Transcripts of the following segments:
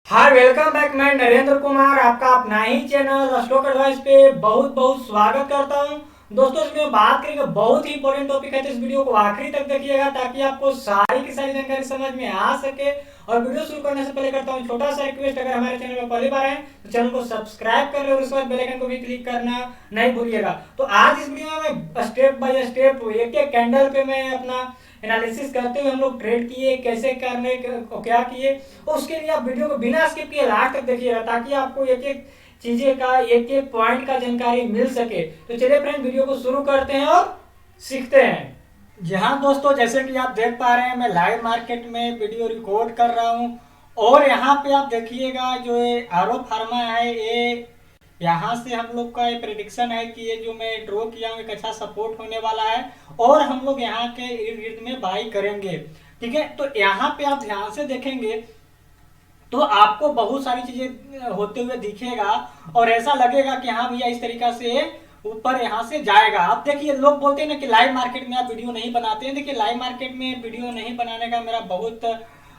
Hi welcome back. मैं नरेंद्र कुमार आपका अपना ही चैनल स्टॉक एडवाइस पे बहुत बहुत स्वागत करता हूं। दोस्तों इसमें बात करेंगे बहुत ही इंपॉर्टेंट टॉपिक है, तो इस वीडियो को आखिरी तक देखिएगा ताकि आपको सारी की सारी जानकारी समझ में आ सके। और वीडियो शुरू करने से पहले करता हूं छोटा सा रिक्वेस्ट, अगर हमारे चैनल पर पहली बार है तो चैनल को सब्सक्राइब कर ले और उसके बाद बेल आइकन को भी क्लिक करना नहीं भूलिएगा। तो आज इस वीडियो में मैं स्टेप बाय स्टेप एक एक कैंडल पे मैं अपना एनालिसिस करते हुए हम लोग ट्रेड किए, कैसे करने को क्या किए, और उसके लिए आप वीडियो को बिना स्किप किए लास्ट तक देखिएगा ताकि आपको एक एक चीजें का एक एक पॉइंट का जानकारी मिल सके। तो चलिए फ्रेंड वीडियो को शुरू करते हैं और सीखते हैं। जी हाँ दोस्तों, जैसे कि आप देख पा रहे हैं मैं लाइव मार्केट में वीडियो रिकॉर्ड कर रहा हूँ। और यहाँ पे आप देखिएगा जो आरो फार्मा है, ये यहाँ से हम लोग का ये प्रेडिक्शन है कि ये जो मैं ड्रॉ किया हूँ एक अच्छा सपोर्ट होने वाला है और हम लोग यहाँ के इर्द गिर्द में बाई करेंगे। ठीक है, तो यहाँ पे आप ध्यान से देखेंगे तो आपको बहुत सारी चीजें होते हुए दिखेगा और ऐसा लगेगा कि हाँ भैया इस तरीका से ऊपर यहाँ से जाएगा। अब देखिए लोग बोलते हैं ना कि लाइव मार्केट में आप वीडियो नहीं बनाते हैं। देखिए लाइव मार्केट में वीडियो नहीं बनाने का मेरा बहुत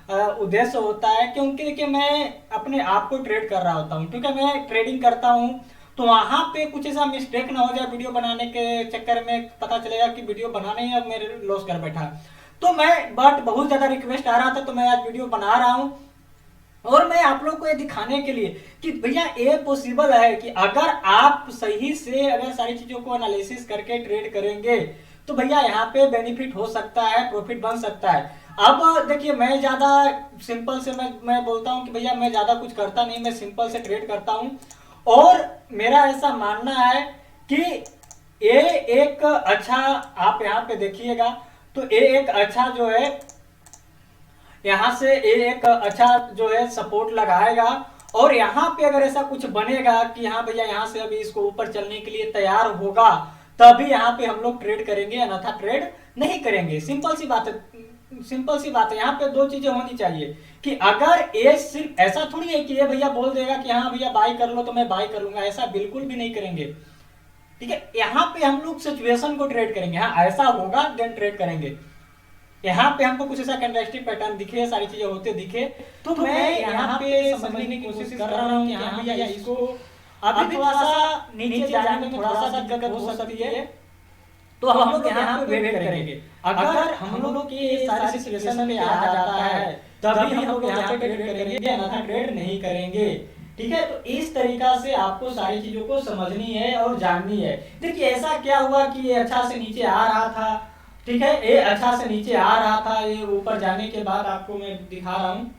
उद्देश्य होता है, क्योंकि देखिए मैं अपने आप को ट्रेड कर रहा होता हूँ, ठीक है, मैं ट्रेडिंग करता हूँ। तो वहां पे कुछ ऐसा मिस्टेक ना हो जाए वीडियो बनाने के चक्कर में, पता चलेगा कि वीडियो बनाने ही अब मेरे लॉस कर बैठा। तो मैं बट बहुत ज्यादा रिक्वेस्ट आ रहा था तो मैं आज वीडियो बना रहा हूँ और मैं आप लोग को ये दिखाने के लिए कि भैया ये पॉसिबल है कि अगर आप सही से अगर सारी चीजों को एनालिसिस करके ट्रेड करेंगे तो भैया यहाँ पे बेनिफिट हो सकता है, प्रॉफिट बन सकता है। अब देखिए मैं ज्यादा सिंपल से मैं बोलता हूँ कि भैया मैं ज्यादा कुछ करता नहीं, मैं सिंपल से ट्रेड करता हूँ। और मेरा ऐसा मानना है कि ये एक अच्छा, आप यहाँ पे देखिएगा तो ये एक अच्छा जो है यहाँ से एक अच्छा जो है सपोर्ट लगाएगा। और यहाँ पे अगर ऐसा कुछ बनेगा कि हाँ भैया यहाँ से अभी इसको ऊपर चलने के लिए तैयार होगा तभी यहाँ पे हम लोग ट्रेड करेंगे, अन्यथा ट्रेड नहीं करेंगे। सिंपल सी बात है, सिंपल सी बात है। यहाँ पे दो चीजें होनी चाहिए कि अगर ये सिर्फ ऐसा थोड़ी है कि ये भैया बोल देगा कि हाँ भैया बाई कर लो तो मैं बाई कर लूंगा, ऐसा बिल्कुल भी नहीं करेंगे। ठीक है, यहाँ पे हम लोग सिचुएशन को ट्रेड करेंगे। हाँ ऐसा होगा देन ट्रेड करेंगे। यहाँ पे हमको कुछ ऐसा कैंडलस्टिक पैटर्न दिखे, सारी चीजें होते दिखे तो मैं यहाँ पे समझने की कोशिश कर रहा हूँ कि हाँ भैया इसको अभी थोड़ा सा नीचे जाने में थोड़ा सा दिक्कत हो सकती है, तो हम लोग यहाँ पे वेट करेंगे। अगर हम लोग की सारी सिचुएशन में आ जाता है तभी हम लोग यहाँ पे ट्रेड करेंगे, अन्यथा ट्रेड नहीं करेंगे। ठीक है, तो इस तरीका से आपको सारी चीजों को समझनी है और जाननी है। देखिए ऐसा क्या हुआ कि ये अच्छा से नीचे आ रहा था, ठीक है, ये अच्छा से नीचे आ रहा था, ये ऊपर जाने के बाद आपको मैं दिखा रहा हूँ।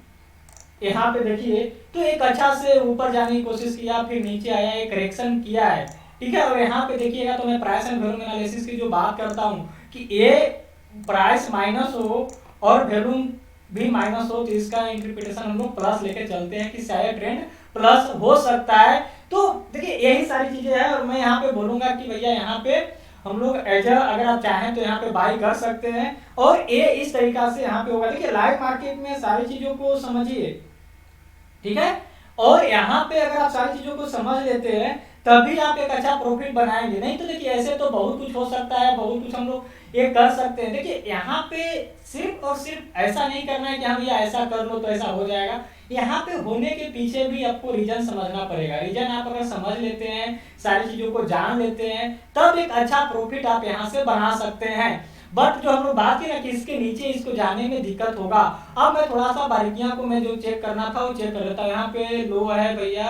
यहाँ पे देखिए तो एक अच्छा से ऊपर जाने की कोशिश किया, फिर नीचे आया, एक करेक्शन किया है। ठीक है, और यहाँ पे देखिएगा तो मैं प्राइस एंड वॉल्यूम एनालिसिस की जो बात करता हूँ कि ये प्राइस माइनस हो और वॉल्यूम भी माइनस हो तो इसका इंटरप्रिटेशन हम लोग प्लस लेके चलते हैं कि शायद ट्रेंड प्लस हो सकता है। तो देखिए यही सारी चीजें हैं और मैं यहाँ पे बोलूंगा कि भैया यहाँ पे हम लोग एज अगर आप चाहें तो यहाँ पे बाई कर सकते हैं और ये इस तरीका से यहाँ पे होगा। देखिए लाइव मार्केट में सारी चीजों को समझिए, ठीक है, और यहाँ पे अगर आप सारी चीजों को समझ लेते हैं तभी आप एक अच्छा प्रॉफिट बनाएंगे। नहीं तो देखिए ऐसे तो बहुत कुछ हो सकता है, बहुत कुछ हम लोग ये कर सकते हैं। देखिए यहाँ पे सिर्फ और सिर्फ ऐसा नहीं करना है कि हाँ भैया ऐसा कर लो तो ऐसा हो जाएगा। यहाँ पे होने के पीछे भी आपको रीजन समझना पड़ेगा। रीजन आप अगर समझ लेते हैं, सारी चीजों को जान लेते हैं, तब एक अच्छा प्रॉफिट आप यहाँ से बना सकते हैं। बट जो हम लोग बात की ना कि इसके नीचे इसको जाने में दिक्कत होगा। अब मैं थोड़ा सा बारीकियां को मैं जो चेक करना था वो चेक कर लेता हूँ। यहाँ पे लो है भैया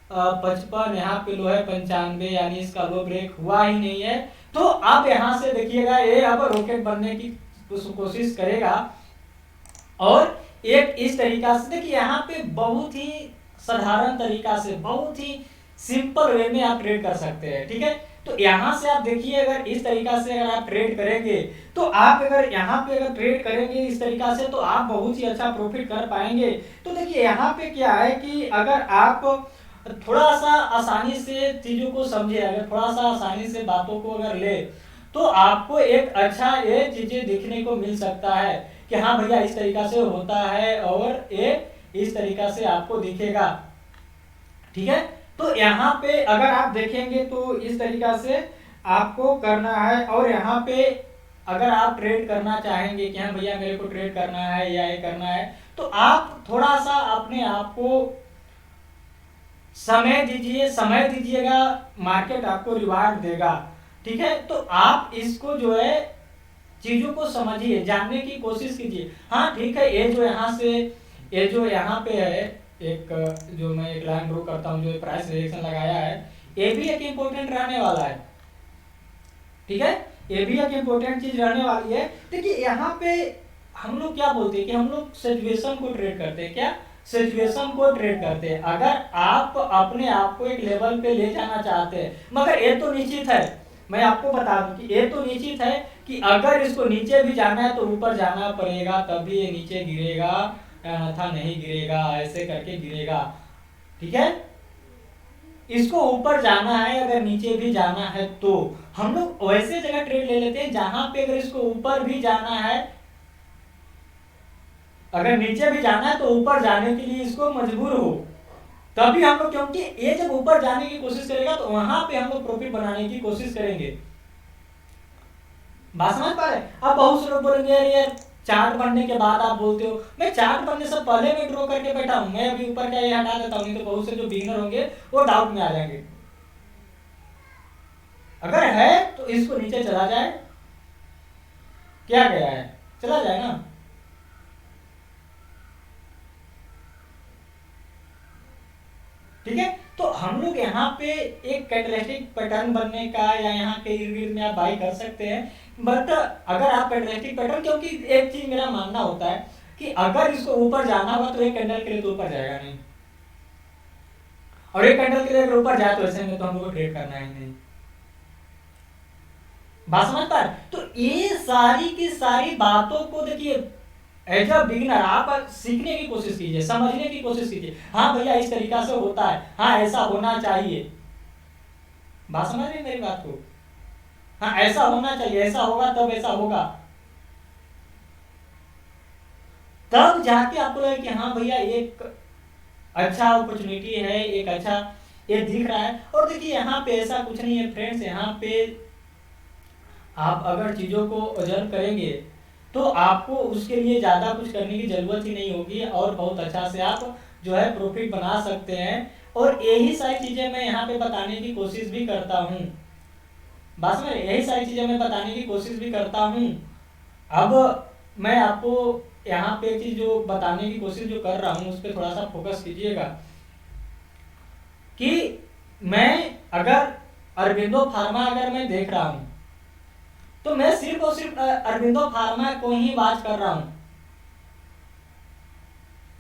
55, यहाँ पे लो है 95, यानी इसका लो ब्रेक हुआ ही नहीं है। तो आप यहाँ से देखिएगा ये अब रॉकेट बनने की कोशिश करेगा और एक इस तरीका से देखिए यहाँ पे बहुत ही साधारण तरीका से, बहुत ही सिंपल वे में आप ट्रेड कर सकते हैं। ठीक है, तो यहाँ से आप देखिए अगर इस तरीका से अगर आप ट्रेड करेंगे तो आप अगर यहाँ पे अगर ट्रेड करेंगे इस तरीका से तो आप बहुत ही अच्छा प्रॉफिट कर पाएंगे। तो देखिए यहाँ पे क्या है कि अगर आप थोड़ा सा आसानी से चीजों को समझे, अगर थोड़ा सा आसानी से बातों को अगर ले तो आपको एक अच्छा ये चीजें देखने को मिल सकता है कि हाँ भैया इस तरीका से होता है और ये इस तरीका से आपको दिखेगा। ठीक है, तो यहाँ पे अगर आप देखेंगे तो इस तरीका से आपको करना है और यहाँ पे अगर आप ट्रेड करना चाहेंगे कि हाँ भैया मेरे को ट्रेड करना है या ये करना है, तो आप थोड़ा सा अपने आप को समय दीजिए, समय दीजिएगा, मार्केट आपको रिवार्ड देगा। ठीक है, तो आप इसको जो है चीजों को समझिए, जानने की कोशिश कीजिए। हाँ ठीक है, ये जो यहाँ से ये जो यहाँ पे है एक जो मैं एक लाइन ड्रॉ करता हूँ, जो प्राइस रिएक्शन लगाया है, ये भी एक इम्पोर्टेंट रहने वाला है। ठीक है, ये भी एक इम्पोर्टेंट चीज रहने वाली है। देखिए यहाँ पे हम लोग क्या बोलते हैं कि हम लोग सिचुएशन को ट्रेड करते हैं। क्या? सिचुएशन को ट्रेड करते हैं। अगर आप अपने आप को एक लेवल पे ले जाना चाहते हैं, मगर ये तो निश्चित है, मैं आपको बता दूं कि ये तो निश्चित है कि अगर इसको नीचे भी जाना है तो ऊपर जाना पड़ेगा, तभी ये नीचे गिरेगा, अन्यथा नहीं गिरेगा, ऐसे करके गिरेगा। ठीक है, इसको ऊपर जाना है, अगर नीचे भी जाना है तो हम लोग वैसे जगह ट्रेड ले लेते हैं जहां पे अगर इसको ऊपर भी जाना है, अगर नीचे भी जाना है तो ऊपर जाने के लिए इसको मजबूर हो, तभी हम लोग, क्योंकि ये जब ऊपर जाने की कोशिश करेगा तो वहां पे हम लोग प्रॉफिट बनाने की कोशिश करेंगे। बात समझ पा रहे? अब बहुत से लोग बोलेंगे यार चार्ट बनने के बाद आप बोलते हो, मैं चार्ट बनने से पहले मैं ड्रॉ करके बैठा हूं, मैं अभी ऊपर का ये हटा देता हूं, नहीं तो बहुत से जो बिगिनर होंगे वो डाउट में आ जाएंगे। अगर है तो इसको नीचे चला जाए, क्या गया है, चला जाए ना। ठीक है, तो हम लोग यहाँ पे एक कैंडलस्टिक पैटर्न बनने का या यहाँ के इर्द गिर्द में आप बाई कर सकते हैं, बट अगर आप कैंडलस्टिक पैटर्न, क्योंकि एक चीज मेरा मानना होता है कि अगर इसको ऊपर जाना होगा तो एक कैंडल के लिए तो ऊपर जाएगा नहीं, और एक कैंडल के लिए अगर ऊपर जाए तो ऐसे में तो हम लोग को ट्रेड करना ही नहीं। बात समझ पा रहे? तो ये सारी की सारी बातों को देखिए, एज अ बिगिनर आप सीखने की कोशिश कीजिए, समझने की कोशिश कीजिए। हाँ भैया इस तरीका से होता है, हाँ ऐसा होना चाहिए। बात समझ रहे मेरी बात को? हाँ ऐसा होना चाहिए, ऐसा होगा तब ऐसा होगा, तब जाके आपको लगे कि हाँ भैया एक अच्छा अपॉर्चुनिटी है, एक अच्छा ये दिख रहा है। और देखिए यहाँ पे ऐसा कुछ नहीं है फ्रेंड्स, यहाँ पे आप अगर चीजों को ऑब्जर्व करेंगे तो आपको उसके लिए ज्यादा कुछ करने की जरूरत ही नहीं होगी, और बहुत अच्छा से आप जो है प्रॉफिट बना सकते हैं। और यही सारी चीजें मैं यहाँ पे बताने की कोशिश भी करता हूँ। बस में यही सारी चीजें मैं बताने की कोशिश भी करता हूँ। अब मैं आपको यहाँ पे एक चीज जो बताने की कोशिश जो कर रहा हूँ उस पर थोड़ा सा फोकस कीजिएगा कि मैं अगर अरबिंदो फार्मा अगर मैं देख रहा हूँ तो मैं सिर्फ और सिर्फ अरबिंदो फार्मा को ही बात कर रहा हूं।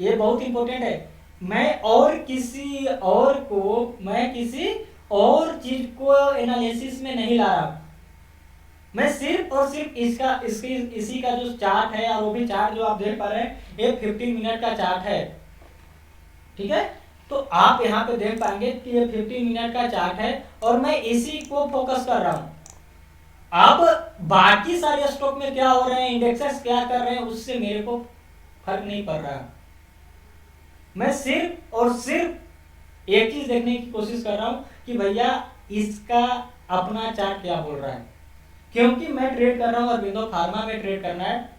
ये बहुत इंपॉर्टेंट है। मैं और किसी और को, मैं किसी और चीज को एनालिसिस में नहीं ला रहा हूं। मैं सिर्फ और सिर्फ इसी का जो चार्ट है, और वो भी चार्ट जो आप देख पा रहे हैं ये 15 मिनट का चार्ट है। ठीक है, तो आप यहाँ पे देख पाएंगे कि ये 15 मिनट का चार्ट है और मैं इसी को फोकस कर रहा हूं। अब बाकी सारे स्टॉक में क्या हो रहे हैं, इंडेक्सेस क्या कर रहे हैं, उससे मेरे को फर्क नहीं पड़ रहा। मैं सिर्फ और सिर्फ एक चीज देखने की कोशिश कर रहा हूं कि भैया इसका अपना चार्ट क्या बोल रहा है। क्योंकि मैं ट्रेड कर रहा हूं अरबिंदो फार्मा में ट्रेड करना है,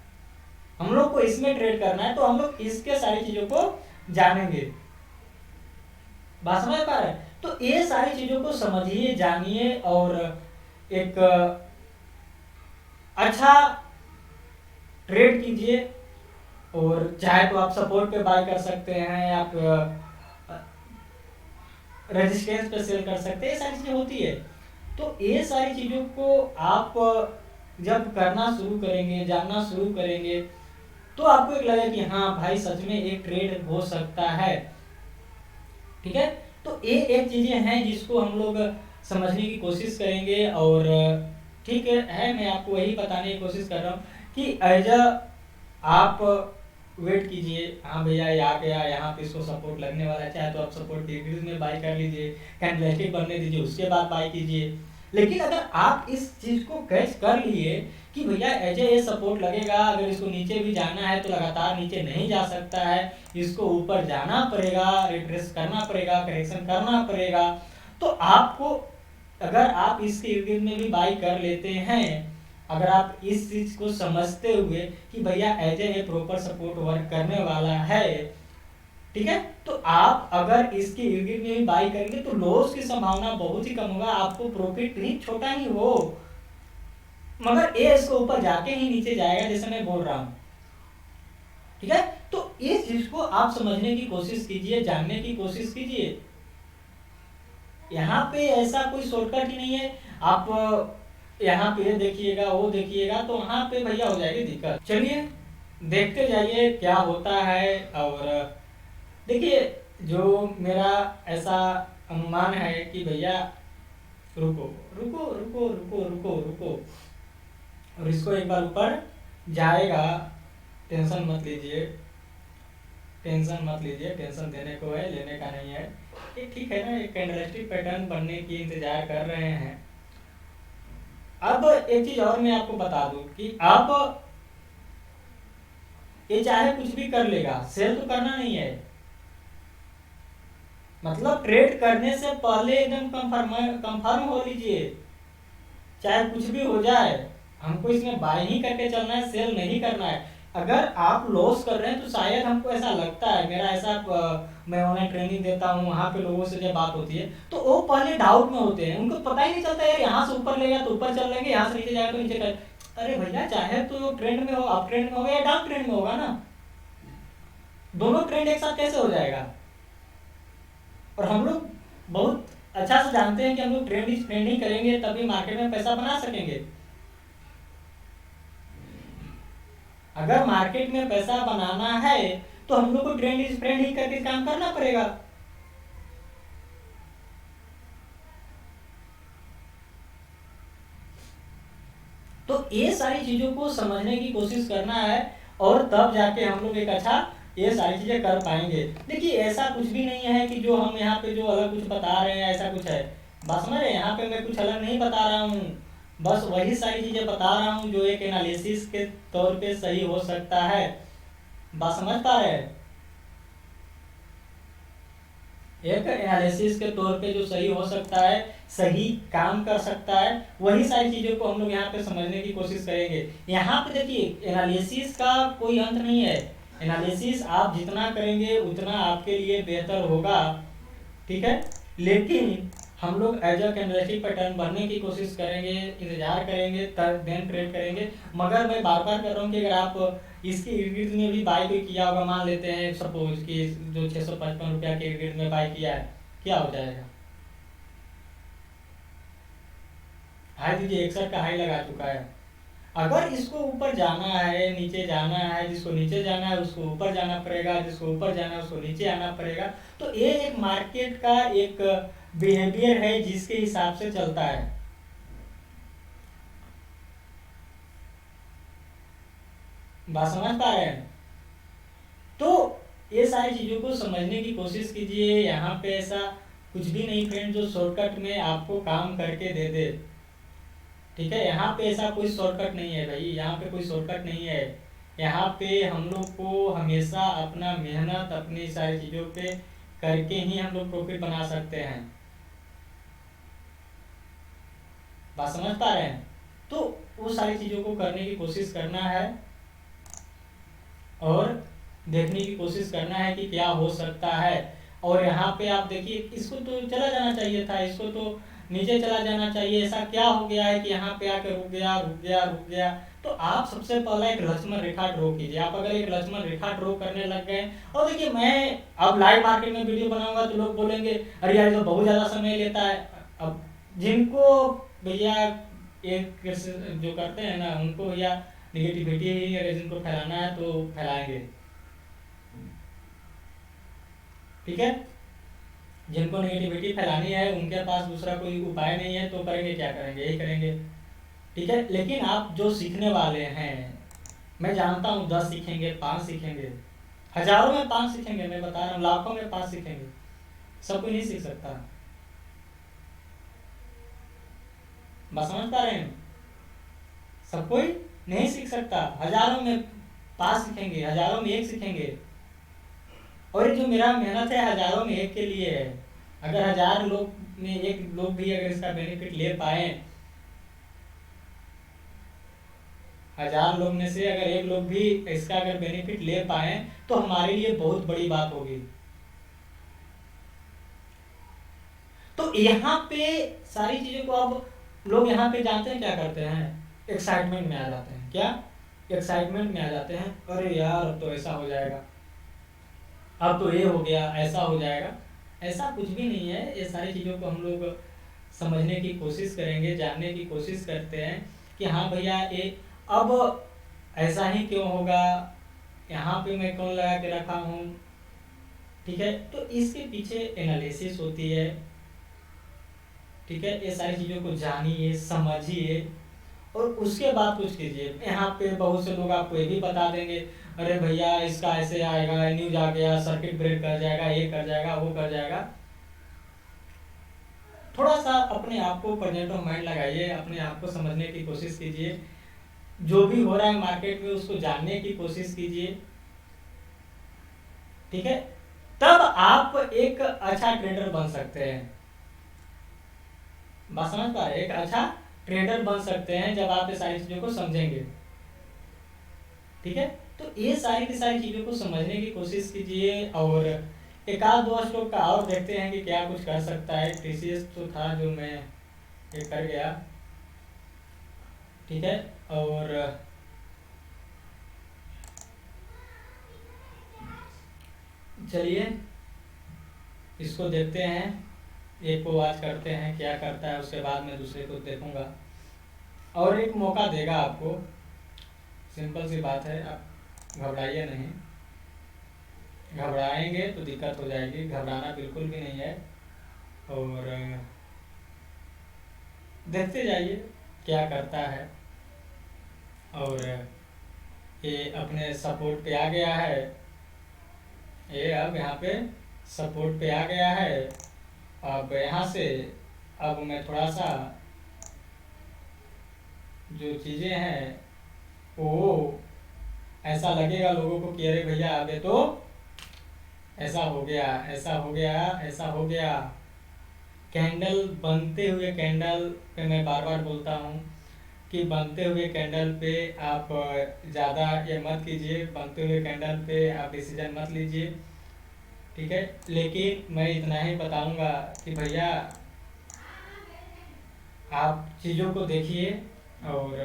हम लोग को इसमें ट्रेड करना है, तो हम लोग इसके सारी चीजों को जानेंगे। बात समझ पा रहे हैं? तो ये सारी चीजों को समझिए, जानिए और एक अच्छा ट्रेड कीजिए। और चाहे तो आप सपोर्ट पे बाय कर सकते हैं, आप रेजिस्टेंस पे सेल कर सकते हैं, ये सारी चीजें होती है। तो ये सारी चीजों को आप जब करना शुरू करेंगे, जानना शुरू करेंगे, तो आपको एक लगेगा कि हाँ भाई सच में एक ट्रेड हो सकता है। ठीक है, तो ये एक चीजें हैं जिसको हम लोग समझने की कोशिश करेंगे। और ठीक है, मैं आपको वही बताने की कोशिश कर रहा हूँ कि एज आप वेट कीजिए। हाँ भैया ये आ गया, यहाँ पे इसको सपोर्ट लगने वाला है, चाहे तो आप सपोर्ट डिग्रीज में बाय कर लीजिए, कैंडलस्टिक बनने दीजिए, उसके बाद बाय कीजिए। लेकिन अगर आप इस चीज को कैच कर लिए कि भैया एज ये सपोर्ट लगेगा, अगर इसको नीचे भी जाना है तो लगातार नीचे नहीं जा सकता है, इसको ऊपर जाना पड़ेगा, रिट्रेस करना पड़ेगा, करेक्शन करना पड़ेगा, तो आपको अगर आप इसके इर्द गिर्द में भी बाई कर लेते हैं अगर आप इस चीज को समझते हुए कि भैया as a proper support work करने वाला है, ठीक है, तो आप अगर इसके इर्द गिर्द में भी बाई करेंगे तो लॉस की संभावना बहुत ही कम होगा, आपको प्रॉफिट ही छोटा ही हो, मगर ये इसके ऊपर जाके ही नीचे जाएगा, जैसे मैं बोल रहा हूं। ठीक है, तो इस चीज को आप समझने की कोशिश कीजिए, जानने की कोशिश कीजिए। यहाँ पे ऐसा कोई शॉर्टकट ही नहीं है, आप यहाँ पे देखिएगा वो देखिएगा तो वहां पे भैया हो जाएगी दिक्कत। चलिए देखते जाइए क्या होता है। और देखिए जो मेरा ऐसा अनुमान है कि भैया रुको रुको रुको रुको रुको रुको, और इसको एक बार ऊपर जाएगा, टेंशन मत लीजिए, टेंशन मत लीजिए, टेंशन देने को है, लेने का नहीं है। ये ठीक है ना, एक कैंडलस्टिक पैटर्न बनने की इंतजार कर रहे हैं। अब एक चीज और मैं आपको बता दूं कि आप ये चाहे कुछ भी कर लेगा, सेल तो करना नहीं है, मतलब ट्रेड करने से पहले एकदम कंफर्म हो लीजिए, चाहे कुछ भी हो जाए, हमको इसमें बाय ही करके चलना है, सेल नहीं करना है। अगर आप लॉस कर रहे हैं तो शायद हमको ऐसा लगता है, मेरा ऐसा मैं ऑनलाइन ट्रेनिंग देता हूँ, वहां पे लोगों से जब बात होती है तो वो पहले डाउट में होते हैं, उनको पता ही नहीं चलता यार, यहाँ से ऊपर ले गया तो ऊपर चल लेंगे, यहाँ से नीचे जाएगा तो नीचे कर। अरे भैया चाहे तो ट्रेंड में हो, अप ट्रेंड में होगा या डाउन ट्रेंड में होगा ना, दोनों ट्रेंड एक साथ कैसे हो जाएगा। और हम लोग बहुत अच्छा से जानते हैं कि हम लोग ट्रेंडिंग करेंगे तभी मार्केट में पैसा बना सकेंगे। अगर मार्केट में पैसा बनाना है तो हम लोग को ट्रेंड ही करके काम करना पड़ेगा। तो ये सारी चीजों को समझने की कोशिश करना है, और तब जाके हम लोग एक अच्छा ये सारी चीजें कर पाएंगे। देखिए ऐसा कुछ भी नहीं है कि जो हम यहाँ पे जो अलग कुछ बता रहे हैं ऐसा कुछ है, बस समझ रहे हैं, यहाँ पे मैं कुछ अलग नहीं बता रहा हूँ, बस वही सारी चीजें बता रहा हूँ जो एक एनालिसिस के तौर पे सही हो सकता है। बात समझ पा रहे हैं, एक एनालिसिस के तौर पे जो सही हो सकता है, सही काम कर सकता है, वही सारी चीजों को हम लोग यहाँ पे समझने की कोशिश करेंगे। यहाँ पे देखिए एनालिसिस का कोई अंत नहीं है, एनालिसिस आप जितना करेंगे उतना आपके लिए बेहतर होगा, ठीक है, लेकिन हम लोग एज अ कैंडलस्टिक पैटर्न बनने की कोशिश करेंगे, इंतजार करेंगे, तब देन ट्रेड करेंगे। मगर मैं बार बार कर रहा हूँ कि अगर आप इसके इर्द गिर्द में भी बाई कोई किया होगा, मान लेते हैं सपोज कि जो 655 रुपया के इर्द गिर्द में बाई किया है, क्या हो जाएगा, हाई दीजिए 61 का हाई लगा चुका है। अगर इसको ऊपर जाना है, नीचे जाना है, जिसको नीचे जाना है उसको ऊपर जाना पड़ेगा, जिसको ऊपर जाना है उसको नीचे आना पड़ेगा। तो ये एक मार्केट का एक बिहेवियर है जिसके हिसाब से चलता है। बात समझ पा रहे हैं, तो ये सारी चीजों को समझने की कोशिश कीजिए। यहाँ पे ऐसा कुछ भी नहीं फ्रेंड जो शॉर्टकट में आपको काम करके दे दे, ठीक है, यहाँ पे ऐसा कोई शॉर्टकट नहीं है भाई, यहाँ पे कोई शॉर्टकट नहीं है। यहाँ पे हम लोग को हमेशा अपना मेहनत अपनी सारी चीजों पे करके ही हम लोग प्रॉफिट बना सकते हैं। बात समझ पा रहे हैं, तो वो सारी चीजों को करने की कोशिश करना है और देखने की कोशिश करना है कि क्या हो सकता है। और यहाँ पे आप देखिए इसको तो चला जाना चाहिए था, इसको तो नीचे चला जाना चाहिए, ऐसा क्या हो गया है कि यहाँ पे आके रुक गया रुक गया रुक गया। तो आप सबसे पहले एक लक्ष्मण रेखा ड्रॉ कीजिए। आप अगर एक लक्ष्मण रेखा ड्रॉ करने लग गए, और देखिए मैं अब लाइव मार्केट में वीडियो बनाऊंगा तो लोग बोलेंगे अरे यार तो बहुत ज्यादा समय लेता है। अब जिनको भैया एक जो करते हैं ना उनको भैया निगेटिविटी ही जिनको फैलाना है तो फैलाएंगे, ठीक है, जिनको नेगेटिविटी फैलानी है उनके पास दूसरा कोई उपाय नहीं है तो करेंगे क्या, करेंगे यही करेंगे, ठीक है। लेकिन आप जो सीखने वाले हैं, मैं जानता हूँ 10 सीखेंगे, 5 सीखेंगे, हजारों में 5 सीखेंगे, मैं बता रहा हूँ लाखों में 5 सीखेंगे, सब कोई नहीं सीख सकता। बात समझ पा रहे हैं, सब कोई नहीं सीख सकता, हजारों में 5 सीखेंगे, हजारों में 1 सीखेंगे। और जो मेरा मेहनत है हजारों में 1 के लिए है। अगर 1000 लोग में 1 लोग भी अगर इसका बेनिफिट ले पाए 1000 लोग में से अगर एक लोग भी इसका अगर बेनिफिट ले पाए तो हमारे लिए बहुत बड़ी बात होगी। तो यहाँ पे सारी चीजों को अब लोग यहाँ पे जानते हैं क्या करते हैं, एक्साइटमेंट में आ जाते हैं। क्या एक्साइटमेंट में आ जाते हैं, अरे यार अब तो ऐसा हो जाएगा, अब तो ये हो गया, ऐसा हो जाएगा। ऐसा कुछ भी नहीं है। ये सारी चीज़ों को हम लोग समझने की कोशिश करेंगे, जानने की कोशिश करते हैं कि हाँ भैया ये अब ऐसा ही क्यों होगा, यहाँ पे मैं कौन लगा के रखा हूँ। ठीक है, तो इसके पीछे एनालिसिस होती है। ठीक है, ये सारी चीज़ों को जानिए, समझिए और उसके बाद कुछ कीजिए। यहाँ पे बहुत से लोग आपको ये भी बता देंगे, अरे भैया इसका ऐसे आएगा, न्यूज आ गया, सर्किट ब्रेक कर जाएगा, ये कर जाएगा, वो कर जाएगा। थोड़ा सा अपने आप को प्रेजेंट ऑफ माइंड लगाइए, अपने आप को समझने की कोशिश कीजिए, जो भी हो रहा है मार्केट में उसको जानने की कोशिश कीजिए। ठीक है, तब आप एक अच्छा ट्रेडर बन सकते हैं। बात समझ पा रहे हैं? एक अच्छा ट्रेडर बन सकते हैं जब आप ये सारी चीजों को समझेंगे। ठीक है, तो ये सारी की सारी चीजों को समझने की कोशिश कीजिए और एक आध दो स्टॉक का और देखते हैं कि क्या कुछ कर सकता है। टीसीएस तो था जो मैं ये कर गया। ठीक है, और चलिए इसको देखते हैं, एक को वॉच करते हैं क्या करता है, उसके बाद मैं दूसरे को देखूंगा और एक मौका देगा आपको। सिंपल सी बात है, आप घबराइए नहीं। घबराएंगे तो दिक्कत हो जाएगी, घबराना बिल्कुल भी नहीं है। और देखते जाइए क्या करता है। और ये अपने सपोर्ट पे आ गया है, ये अब यहाँ पे सपोर्ट पे आ गया है। अब यहाँ से अब मैं थोड़ा सा जो चीज़ें हैं वो ऐसा लगेगा लोगों को कि अरे भैया अबे तो ऐसा हो गया, ऐसा हो गया, ऐसा हो गया। कैंडल बनते हुए कैंडल पे मैं बार बार बोलता हूँ कि बनते हुए कैंडल पे आप ज़्यादा ये मत कीजिए, बनते हुए कैंडल पे आप डिसीजन मत लीजिए। ठीक है, लेकिन मैं इतना ही बताऊंगा कि भैया आप चीज़ों को देखिए और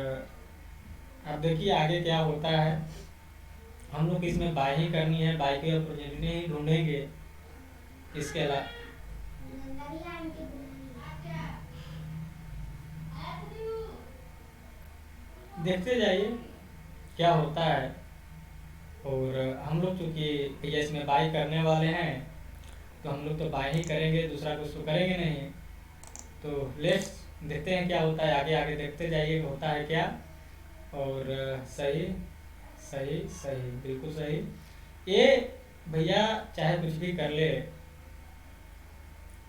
आप देखिए आगे क्या होता है। हम लोग इसमें बाय ही करनी है, बाय की अपॉर्चुनिटी ही ढूंढेंगे। इसके अलावा देखते जाइए क्या होता है। और हम लोग चूँकि भैया इसमें बाय करने वाले हैं तो हम लोग तो बाय ही करेंगे, दूसरा कुछ तो करेंगे नहीं। तो लेट्स देखते हैं क्या होता है, आगे आगे देखते जाइए होता है क्या। और सही सही सही, बिल्कुल सही। ये भैया चाहे कुछ भी कर ले,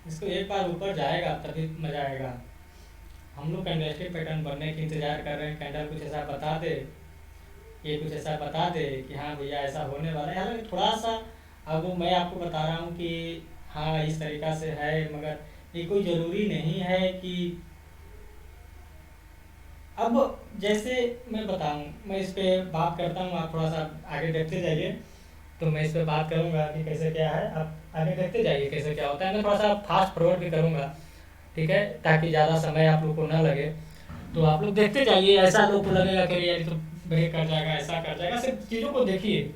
इसको एक बार ऊपर जाएगा तभी मजा आएगा। हम लोग कैंडलस्टिक पैटर्न बनने की इंतजार कर रहे हैं, कैंडल कुछ ऐसा बता दे, ये कुछ ऐसा बता दे कि हाँ भैया ऐसा होने वाला है। हालांकि थोड़ा सा अब मैं आपको बता रहा हूँ कि हाँ इस तरीका से है, मगर ये कोई ज़रूरी नहीं है कि अब जैसे मैं बताऊँ, मैं इस पे बात करता हूँ, आप थोड़ा सा आगे देखते जाइए। तो मैं इस पे बात करूँगा कि कैसे क्या है, आप आगे देखते जाइए कैसे क्या होता है। मैं थोड़ा सा फास्ट फॉरवर्ड भी करूँगा, ठीक है, ताकि ज़्यादा समय आप लोग को ना लगे। तो आप लोग देखते जाइए, ऐसा लोग को लगेगा कि यार ये तो ब्रेक कर जाएगा, ऐसा कर जाएगा, सिर्फ चीज़ों को देखिए।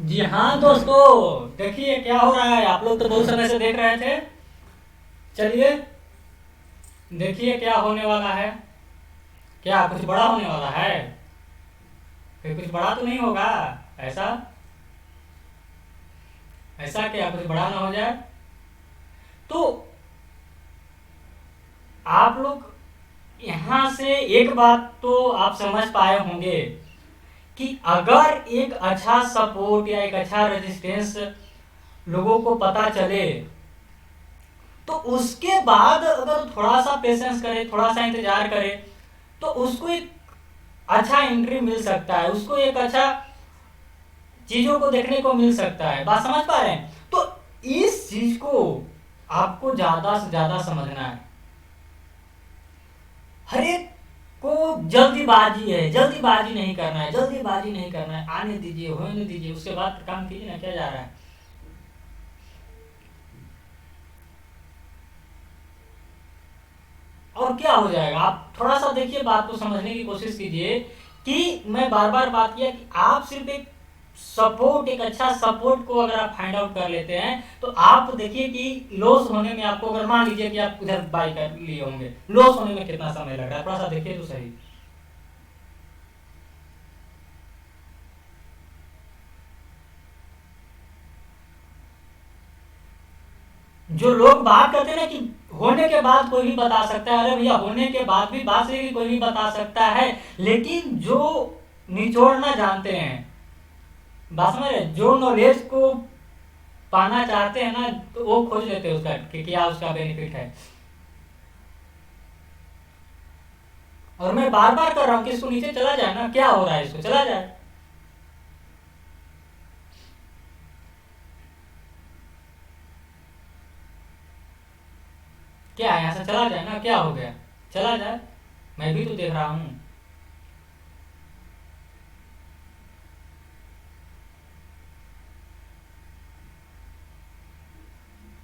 जी हाँ दोस्तों, देखिए क्या हो रहा है। आप लोग तो बहुत समय से देख रहे थे। चलिए देखिए क्या होने वाला है। क्या कुछ बड़ा होने वाला है? फिर कुछ बड़ा तो नहीं होगा। ऐसा ऐसा क्या कुछ बड़ा ना हो जाए? तो आप लोग यहाँ से एक बात तो आप समझ पाए होंगे कि अगर एक अच्छा सपोर्ट या एक अच्छा रेजिस्टेंस लोगों को पता चले, तो उसके बाद अगर थोड़ा सा पेशेंस करे, थोड़ा सा इंतजार करे, तो उसको एक अच्छा एंट्री मिल सकता है, उसको एक अच्छा चीजों को देखने को मिल सकता है। बात समझ पा रहे हैं? तो इस चीज को आपको ज्यादा से ज्यादा समझना है। हर एक को जल्दीबाजी है, जल्दीबाजी नहीं करना है, जल्दीबाजी नहीं करना है। आने दीजिए, होने दीजिए, उसके बाद काम कीजिए ना, क्या जा रहा है। और क्या हो जाएगा? आप थोड़ा सा देखिए, बात को समझने की कोशिश कीजिए कि मैं बार बार बात किया कि आप सिर्फ एक सपोर्ट, एक अच्छा सपोर्ट को अगर आप फाइंड आउट कर लेते हैं, तो आप देखिए कि लॉस होने में आपको, अगर मान लीजिए कि आप उधर बाई कर लिए होंगे, लॉस होने में कितना समय लग रहा है, थोड़ा सा देखिए तो सही। जो लोग बात करते हैं ना कि होने के बाद कोई भी बता सकता है, अरे भैया होने के बाद भी बात से कोई भी बता सकता है, लेकिन जो निचोड़ना जानते हैं, बात समझ रहे, जो नॉलेज को पाना चाहते हैं ना, तो वो खोज लेते हैं उसका कि क्या उसका बेनिफिट है। और मैं बार बार कर रहा हूँ कि इसको नीचे चला जाए ना, क्या हो रहा है, इसको चला जाए। क्या है, यहाँ से चला जाए ना, क्या हो गया, चला जाए। मैं भी तो देख रहा हूँ।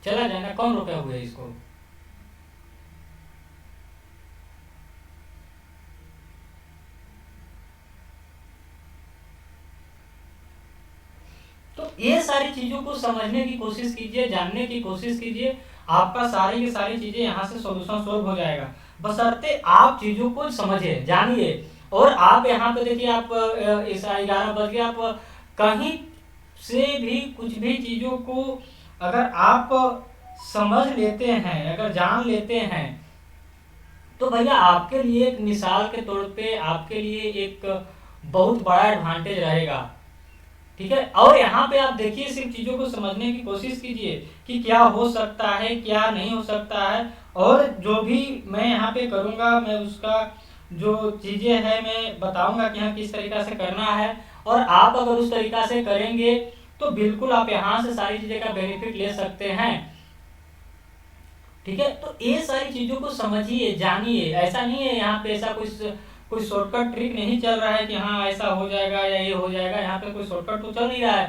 चला जाए ना, कौन रोके हुए है इसको? तो ये सारी चीजों को समझने की कोशिश कीजिए, जानने की कोशिश कीजिए। आपका सारी की सारी चीजें यहाँ से सॉल्यूशन सोल्व हो जाएगा, बशर्ते आप चीजों को समझिए, जानिए। और आप यहाँ पे देखिए, आप इस 11 बज गए, आप कहीं से भी कुछ भी चीजों को अगर आप समझ लेते हैं, अगर जान लेते हैं, तो भैया आपके लिए एक मिसाल के तौर पे आपके लिए एक बहुत बड़ा एडवांटेज रहेगा। ठीक है। और यहाँ पे आप देखिए, सिर्फ चीजों को समझने की कोशिश कीजिए कि क्या हो सकता है, क्या नहीं हो सकता है। और जो भी मैं यहाँ पे करूँगा, मैं उसका जो चीजें हैं मैं बताऊंगा कि हाँ किस तरीका से करना है। और आप अगर उस तरीका से करेंगे, तो बिल्कुल आप यहाँ से सारी चीजें का बेनिफिट ले सकते हैं। ठीक है। तो ये सारी चीजों को समझिए, जानिए। ऐसा नहीं है यहाँ पे, ऐसा कोई शॉर्टकट ट्रिक नहीं चल रहा है कि हाँ ऐसा हो जाएगा या ये हो जाएगा। यहाँ पे कोई शॉर्टकट तो चल नहीं रहा है।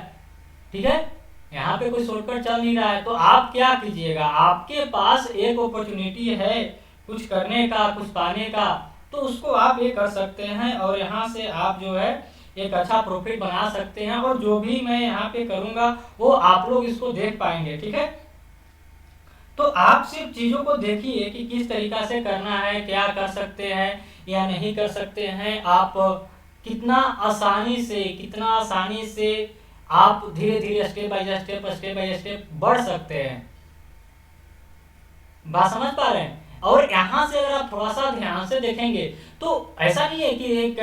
ठीक है। यहाँ पे कोई शॉर्टकट चल नहीं रहा है। तो आप क्या कीजिएगा, आपके पास एक अपॉर्चुनिटी है कुछ करने का, कुछ पाने का, तो उसको आप ये कर सकते हैं। और यहाँ से आप जो है एक अच्छा प्रॉफिट बना सकते हैं। और जो भी मैं यहाँ पे करूँगा वो आप लोग इसको देख पाएंगे। ठीक है। तो आप सिर्फ चीजों को देखिए कि किस तरीका से करना है, क्या कर सकते हैं या नहीं कर सकते हैं। आप कितना आसानी से आप धीरे धीरे स्टेप बाय स्टेप बढ़ सकते हैं। बात समझ पा रहे हैं? और यहाँ से अगर आप थोड़ा सा ध्यान से देखेंगे, तो ऐसा नहीं है कि एक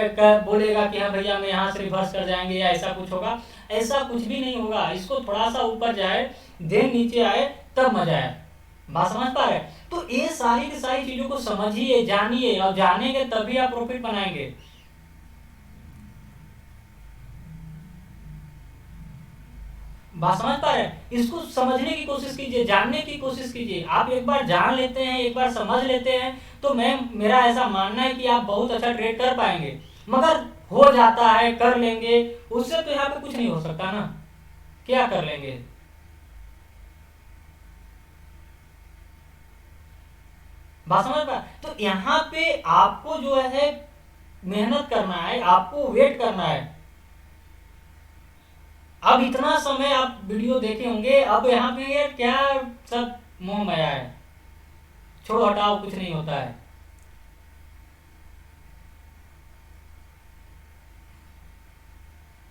बोलेगा कि हाँ भैया मैं यहाँ से रिवर्स कर जाएंगे या ऐसा कुछ होगा। ऐसा कुछ भी नहीं होगा। इसको थोड़ा सा ऊपर जाए, देन नीचे आए, तब मजा आए। बात समझ पा रहे हैं? तो ये सारी की सारी चीजों को समझिए, जानिए, और जानेंगे तभी आप प्रॉफिट बनाएंगे। बात समझ पा रहे हैं? इसको समझने की कोशिश कीजिए, जानने की कोशिश कीजिए। आप एक बार जान लेते हैं, एक बार समझ लेते हैं, तो मेरा ऐसा मानना है कि आप बहुत अच्छा ट्रेड कर पाएंगे। मगर हो जाता है, कर लेंगे, उससे तो यहाँ पे कुछ नहीं हो सकता ना। क्या कर लेंगे? बात समझ पा? तो यहाँ पे आपको जो है मेहनत करना है, आपको वेट करना है। अब इतना समय आप वीडियो देखे होंगे, अब यहाँ पे ये क्या सब मोह माया है, छोड़ो हटाओ, कुछ नहीं होता है।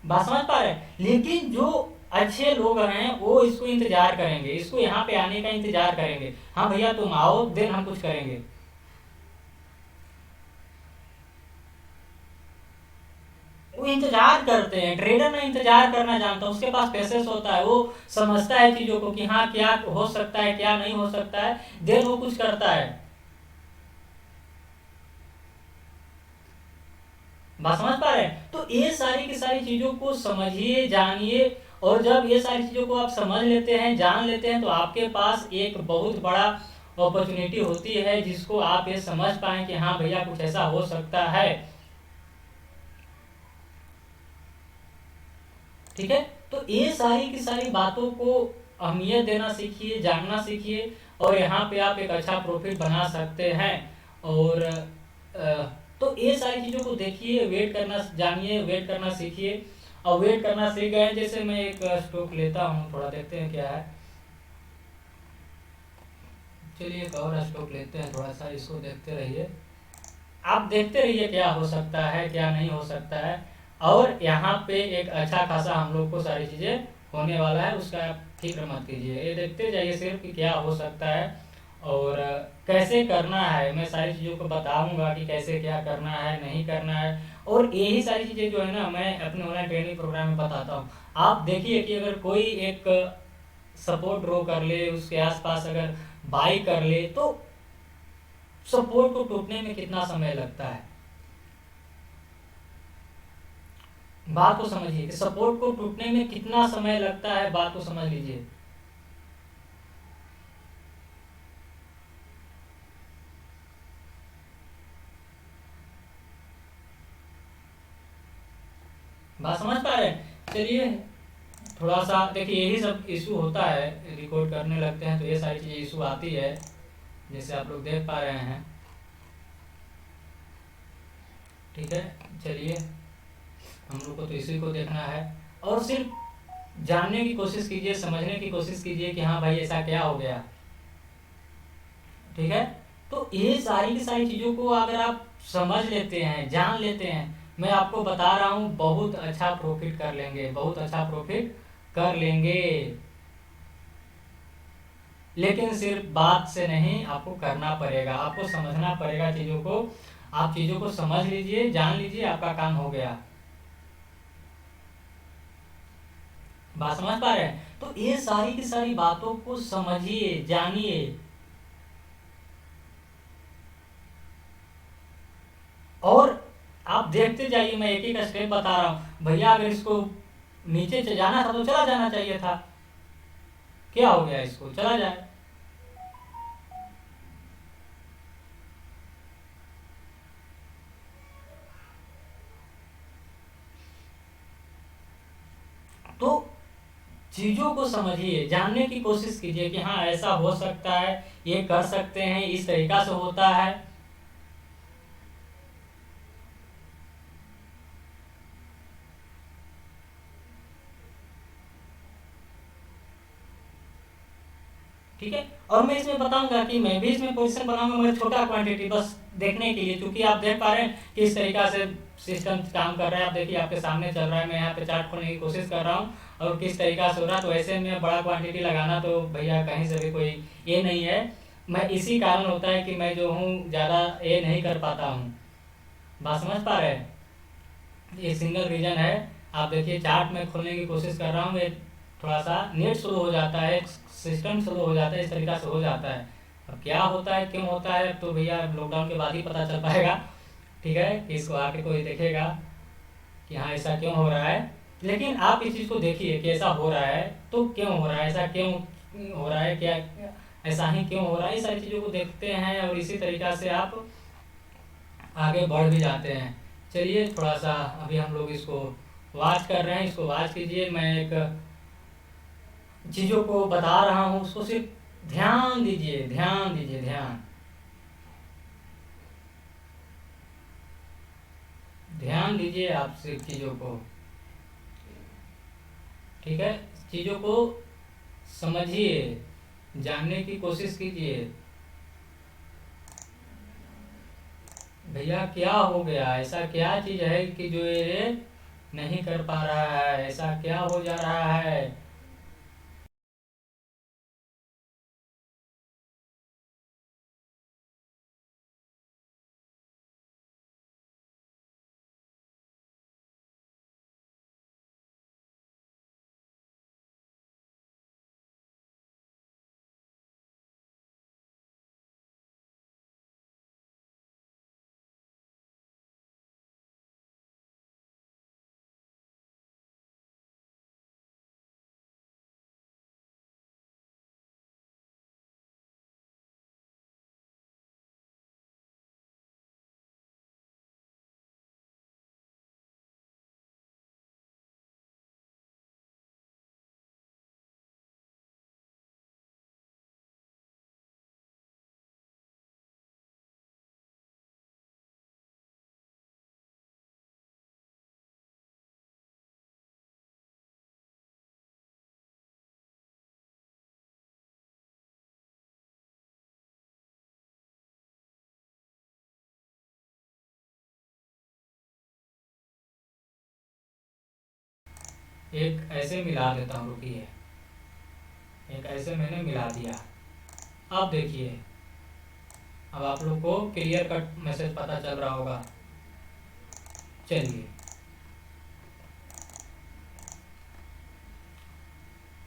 बात समझ पा रहे हैं? लेकिन जो अच्छे लोग हैं वो इसको इंतजार करेंगे, इसको यहाँ पे आने का इंतजार करेंगे। हाँ भैया तुम आओ, देन हम कुछ करेंगे। वो इंतजार करते हैं। ट्रेडर ना इंतजार करना जानता है, उसके पास पेशेंस होता है, वो समझता है चीजों को कि हाँ क्या हो सकता है क्या नहीं हो सकता है, देन वो कुछ करता है। बात समझ पा रहे हैं? तो ये सारी की सारी चीजों को समझिए, जानिए। और जब ये सारी चीजों को आप समझ लेते हैं, जान लेते हैं, तो आपके पास एक बहुत बड़ा अपॉर्चुनिटी होती है जिसको आप ये समझ पाए कि हाँ भैया कुछ ऐसा हो सकता है। ठीक है, तो ये सारी की सारी बातों को अहमियत देना सीखिए, जानना सीखिए, और यहाँ पे आप एक अच्छा प्रॉफिट बना सकते हैं। और तो ये सारी चीज़ों को देखिए, वेट करना जानिए, वेट करना सीखिए। और वेट करना सीख गए, जैसे मैं एक स्टॉक लेता हूँ, थोड़ा देखते हैं क्या है। चलिए एक और स्टॉक लेते हैं, थोड़ा सा इसको देखते रहिए। आप देखते रहिए क्या हो सकता है क्या नहीं हो सकता है। और यहाँ पे एक अच्छा खासा हम लोग को सारी चीज़ें होने वाला है, उसका आप फिक्र मत कीजिए। ये देखते जाइए सिर्फ कि क्या हो सकता है और कैसे करना है। मैं सारी चीज़ों को बताऊंगा कि कैसे क्या करना है नहीं करना है। और यही सारी चीज़ें जो है ना, मैं अपने ऑनलाइन ट्रेनिंग प्रोग्राम में बताता हूँ। आप देखिए कि अगर कोई एक सपोर्ट ड्रॉ कर ले, उसके आसपास अगर बाई कर ले, तो सपोर्ट को टूटने में कितना समय लगता है। बात को समझिए कि सपोर्ट को टूटने में कितना समय लगता है, बात को समझ लीजिए। बात समझ पा रहे हैं? चलिए थोड़ा सा देखिए, यही सब इशू होता है, रिकॉर्ड करने लगते हैं तो ये सारी चीज़ें इशू आती है, जैसे आप लोग देख पा रहे हैं। ठीक है, चलिए हम लोग को तो इसी को देखना है। और सिर्फ जानने की कोशिश कीजिए, समझने की कोशिश कीजिए कि हाँ भाई ऐसा क्या हो गया। ठीक है, तो ये सारी की सारी चीज़ों को अगर आप समझ लेते हैं, जान लेते हैं, मैं आपको बता रहा हूँ बहुत अच्छा प्रॉफिट कर लेंगे, बहुत अच्छा प्रॉफिट कर लेंगे। लेकिन सिर्फ बात से नहीं, आपको करना पड़ेगा, आपको समझना पड़ेगा चीज़ों को। आप चीज़ों को समझ लीजिए, जान लीजिए, आपका काम हो गया। बात समझ पा रहे हैं? तो ये सारी की सारी बातों को समझिए, जानिए। और आप देखते जाइए, मैं एक एक स्टेप बता रहा हूँ। भैया अगर इसको नीचे से जाना था तो चला जाना चाहिए था, क्या हो गया, इसको चला जाए। तो चीजों को समझिए, जानने की कोशिश कीजिए कि हाँ ऐसा हो सकता है, ये कर सकते हैं, इस तरीका से होता है। ठीक है, और मैं इसमें बताऊंगा कि मैं भी इसमें पोजीशन बनाऊंगा, मगर छोटा क्वांटिटी, बस देखने के लिए। क्योंकि आप देख पा रहे हैं कि इस तरीका से सिस्टम काम कर रहा है। आप देखिए आपके सामने चल रहा है, मैं यहाँ पे चार्ट खोलने की कोशिश कर रहा हूँ और किस तरीका से हो रहा है। तो ऐसे में बड़ा क्वांटिटी लगाना तो भैया कहीं से भी कोई ये नहीं है। मैं इसी कारण होता है कि मैं जो हूँ ज़्यादा ये नहीं कर पाता हूँ। बात समझ पा रहे हैं? ये सिंगल रीजन है। आप देखिए चार्ट में खोलने की कोशिश कर रहा हूँ, ये थोड़ा सा नेट स्लो हो जाता है, सिस्टम स्लो हो जाता है, इस तरीका से हो जाता है। अब क्या होता है, क्यों होता है, तो भैया लॉकडाउन के बाद ही पता चल पाएगा। ठीक है, कि इसको आके कोई देखेगा कि हाँ ऐसा क्यों हो रहा है। लेकिन आप इस चीज़ को देखिए कि ऐसा हो रहा है तो क्यों हो रहा है, ऐसा क्यों हो रहा है, क्या ऐसा ही क्यों हो रहा है, ये सारी चीज़ों को देखते हैं और इसी तरीका से आप आगे बढ़ भी जाते हैं। चलिए थोड़ा सा अभी हम लोग इसको वॉच कर रहे हैं, इसको वॉच कीजिए। मैं एक चीज़ों को बता रहा हूँ, उसको सिर्फ ध्यान दीजिए, ध्यान दीजिए, ध्यान ध्यान दीजिए आप सिर्फ चीज़ों को। ठीक है, चीज़ों को समझिए, जानने की कोशिश कीजिए। भैया क्या हो गया, ऐसा क्या चीज़ है कि जो ये नहीं कर पा रहा है, ऐसा क्या हो जा रहा है? एक ऐसे मिला देता हूँ, रुकिए। एक ऐसे मैंने मिला दिया। अब देखिए, अब आप लोग को क्लियर कट मैसेज पता चल रहा होगा। चलिए,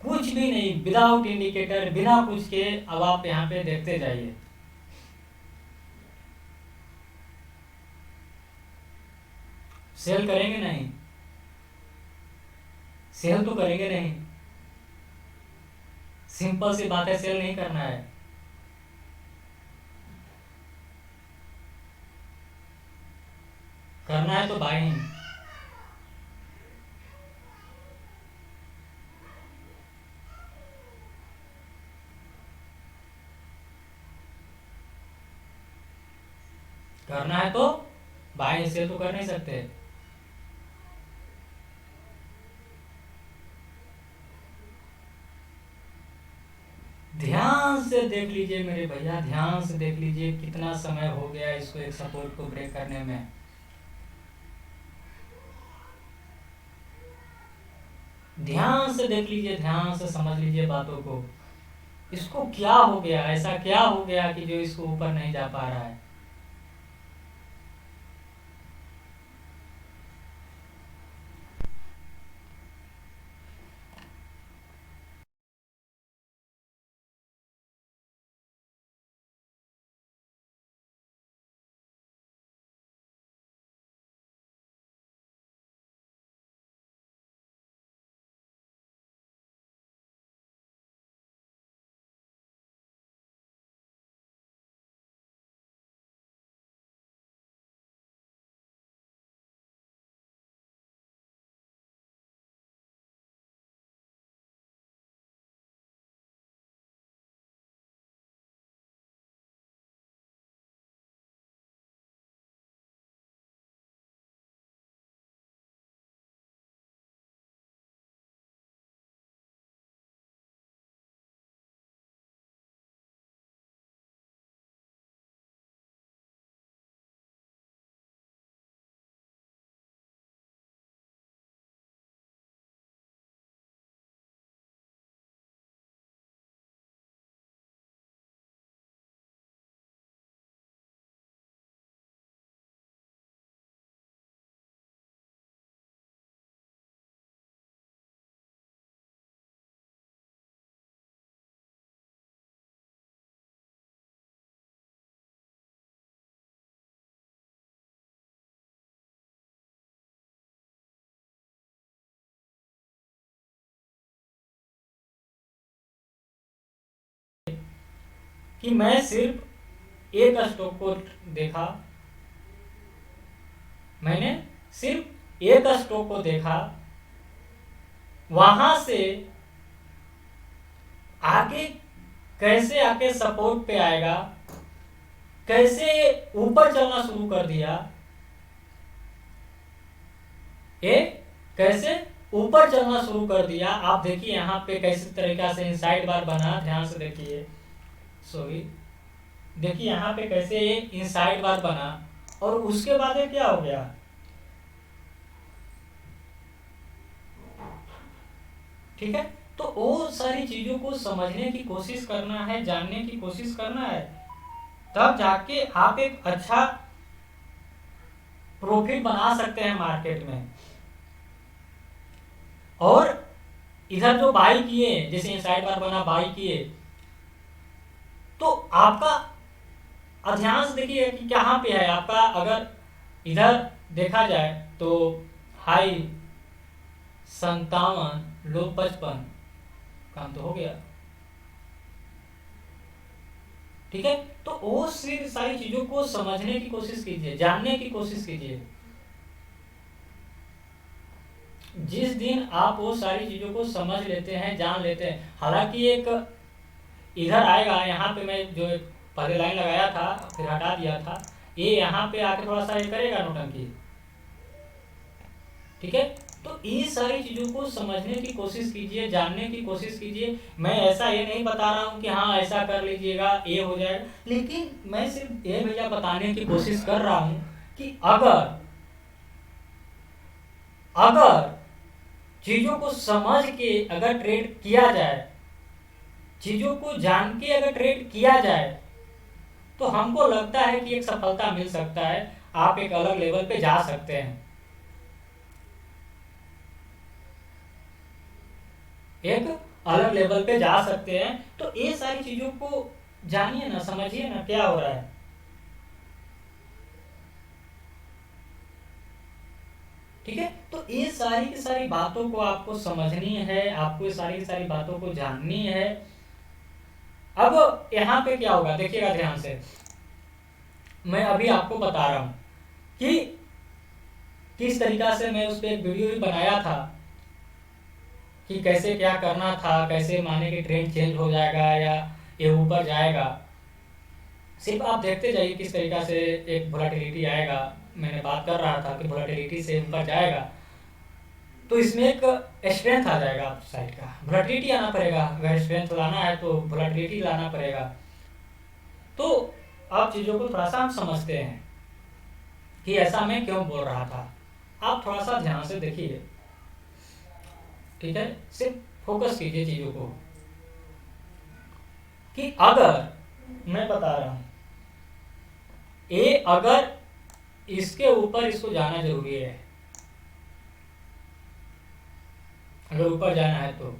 कुछ भी नहीं, विदाउट इंडिकेटर, बिना कुछ के अब आप यहाँ पे देखते जाइए। सेल करेंगे नहीं, सेल तो करेंगे नहीं, सिंपल सी बात है, सेल नहीं करना है। करना है तो बाइंग। करना है तो बाइंग, सेल तो कर नहीं सकते। ध्यान से देख लीजिए मेरे भैया, ध्यान से देख लीजिए, कितना समय हो गया इसको एक सपोर्ट को ब्रेक करने में। ध्यान से देख लीजिए, ध्यान से समझ लीजिए बातों को। इसको क्या हो गया, ऐसा क्या हो गया कि जो इसको ऊपर नहीं जा पा रहा है? कि मैं सिर्फ एक स्टॉक को देखा, मैंने सिर्फ एक स्टॉक को देखा, वहां से आगे कैसे आके सपोर्ट पे आएगा, कैसे ऊपर चलना शुरू कर दिया, ये कैसे ऊपर चलना शुरू कर दिया। आप देखिए यहाँ पे कैसे तरीका से इनसाइड बार बना, ध्यान से देखिए, सॉरी, देखिए यहाँ पे कैसे इनसाइड बार बना और उसके बाद ये क्या हो गया, ठीक है। तो वो सारी चीजों को समझने की कोशिश करना है, जानने की कोशिश करना है, तब जाके आप एक अच्छा प्रॉफिट बना सकते हैं मार्केट में। और इधर जो बाई किए, जैसे इनसाइड बार बना, बाई किए, तो आपका ध्यान से देखिए कि कहाँ पे है आपका। अगर इधर देखा जाए तो हाई 57, लो 55, काम तो हो गया, ठीक है। तो वो सारी चीजों को समझने की कोशिश कीजिए, जानने की कोशिश कीजिए। जिस दिन आप वो सारी चीजों को समझ लेते हैं, जान लेते हैं, हालांकि एक इधर आएगा, यहाँ पे मैं जो पहले लाइन लगाया था फिर हटा दिया था, ये यहाँ पे आके थोड़ा सा ये करेगा नौटंकी, ठीक है। तो ये सारी चीजों को समझने की कोशिश कीजिए, जानने की कोशिश कीजिए। मैं ऐसा ये नहीं बता रहा हूँ कि हाँ ऐसा कर लीजिएगा ये हो जाएगा, लेकिन मैं सिर्फ ये भैया बताने की कोशिश कर रहा हूँ कि अगर चीजों को समझ के अगर ट्रेड किया जाए, चीजों को जान के अगर ट्रेड किया जाए, तो हमको लगता है कि एक सफलता मिल सकता है, आप एक अलग लेवल पे जा सकते हैं, एक अलग लेवल पे जा सकते हैं। तो ये सारी चीजों को जानिए ना, समझिए ना क्या हो रहा है, ठीक है। तो ये सारी की सारी बातों को आपको समझनी है, आपको ये सारी की सारी बातों को जाननी है। अब यहाँ पे क्या होगा देखिएगा ध्यान से, मैं अभी आपको बता रहा हूं कि किस तरीका से मैं उस पर एक वीडियो भी बनाया था कि कैसे क्या करना था, कैसे माने कि ट्रेंड चेंज हो जाएगा या ये ऊपर जाएगा। सिर्फ आप देखते जाइए किस तरीका से एक वोलेटिलिटी आएगा। मैंने बात कर रहा था कि वोलेटिलिटी से ऊपर जाएगा तो इसमें एक स्ट्रेंथ आ जाएगा आप साइड का, वोलेटिलिटी आना पड़ेगा। अगर स्ट्रेंथ लाना है तो वोलेटिलिटी लाना पड़ेगा। तो आप चीज़ों को थोड़ा सा हम समझते हैं कि ऐसा मैं क्यों बोल रहा था। आप थोड़ा सा ध्यान से देखिए, ठीक है, सिर्फ फोकस कीजिए चीज़ों को कि अगर मैं बता रहा हूं ए, अगर इसके ऊपर इसको जाना जरूरी है, अगर ऊपर जाना है तो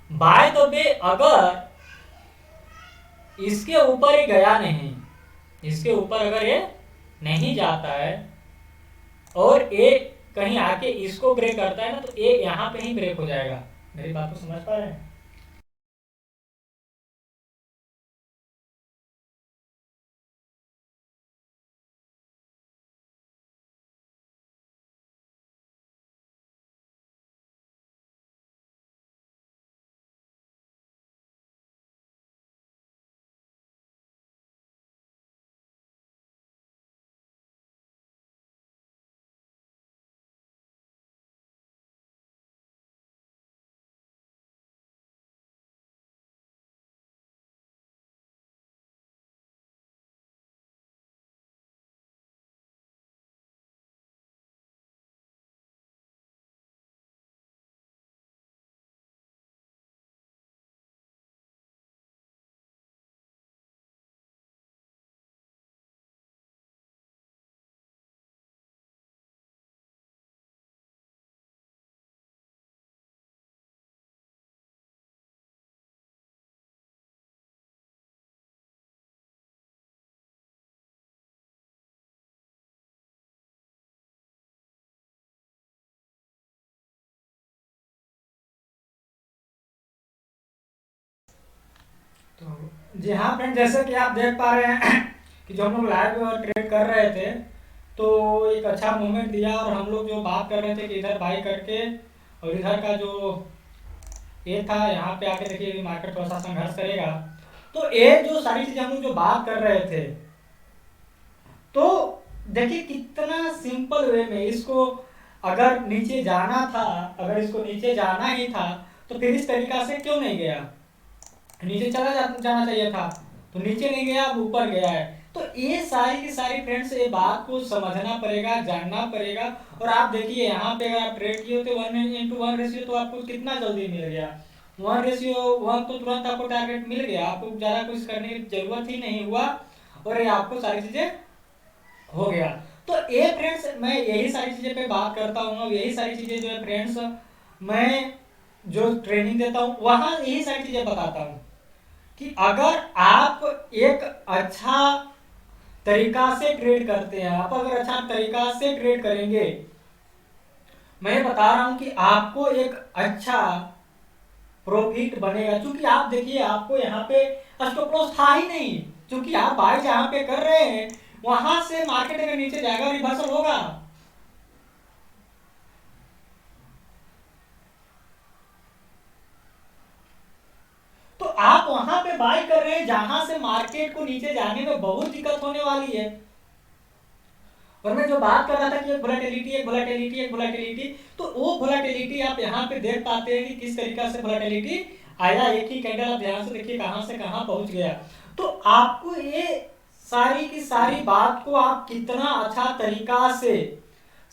बाय द वे अगर इसके ऊपर ये गया नहीं, इसके ऊपर अगर ये नहीं जाता है और ये कहीं आके इसको ब्रेक करता है ना, तो ये यहां पे ही ब्रेक हो जाएगा। मेरी बात को समझ पा रहे हैं? तो जी हाँ फ्रेंड, जैसे कि आप देख पा रहे हैं कि जो हम लोग लाइव ट्रेड कर रहे थे तो एक अच्छा मूवमेंट दिया, और हम लोग जो बात कर रहे थे कि इधर बाई करके और इधर का जो ये था, यहाँ पे आके देखिए मार्केट थोड़ा सा संघर्ष करेगा। तो ये जो सारी चीजें हम लोग जो बात कर रहे थे, तो देखिए कितना सिंपल वे में इसको अगर नीचे जाना था, अगर इसको नीचे जाना ही था तो फिर इस तरीका से क्यों नहीं गया? नीचे जाना चाहिए था, तो नीचे नहीं गया, अब ऊपर गया है। तो ये सारी की सारी फ्रेंड्स, ये बात को समझना पड़ेगा, जानना पड़ेगा। और आप देखिए यहाँ पे अगर आप ट्रेड किए होते 1:1 रेशियो तो आपको कितना जल्दी मिल गया, 1:1 तो तुरंत आपको टारगेट मिल गया, आपको ज़्यादा कुछ करने की जरूरत ही नहीं हुआ और ये आपको सारी चीज़ें हो गया। तो ये फ्रेंड्स, मैं यही सारी चीज़ें पे बात करता हूँ, यही सारी चीज़ें जो है फ्रेंड्स, मैं जो ट्रेनिंग देता हूँ वहाँ यही सारी चीज़ें बताता हूँ कि अगर आप एक अच्छा तरीका से ट्रेड करते हैं, आप अगर अच्छा तरीका से ट्रेड करेंगे, मैं बता रहा हूं कि आपको एक अच्छा प्रॉफिट बनेगा। क्योंकि आप देखिए, आपको यहाँ पे स्टॉप लॉस था ही नहीं, क्योंकि आप बाय जहां पे कर रहे हैं वहां से मार्केट अगर नीचे जाएगा, रिवर्सल होगा। तो आप वहां पे बाय कर रहे हैं जहां से मार्केट को नीचे जाने में बहुत दिक्कत होने वाली है। और मैं जो बात कर रहा था कि एक वोलेटिलिटी, एक वोलेटिलिटी, एक वोलेटिलिटी, तो वो वोलेटिलिटी आप यहाँ पे देख पाते हैं कि किस तरीका से वोलेटिलिटी आया। एक ही कैंडल आप ध्यान से देखिए कहां से कहां पहुंच गया। तो आपको ये सारी की सारी बात को आप कितना अच्छा तरीका से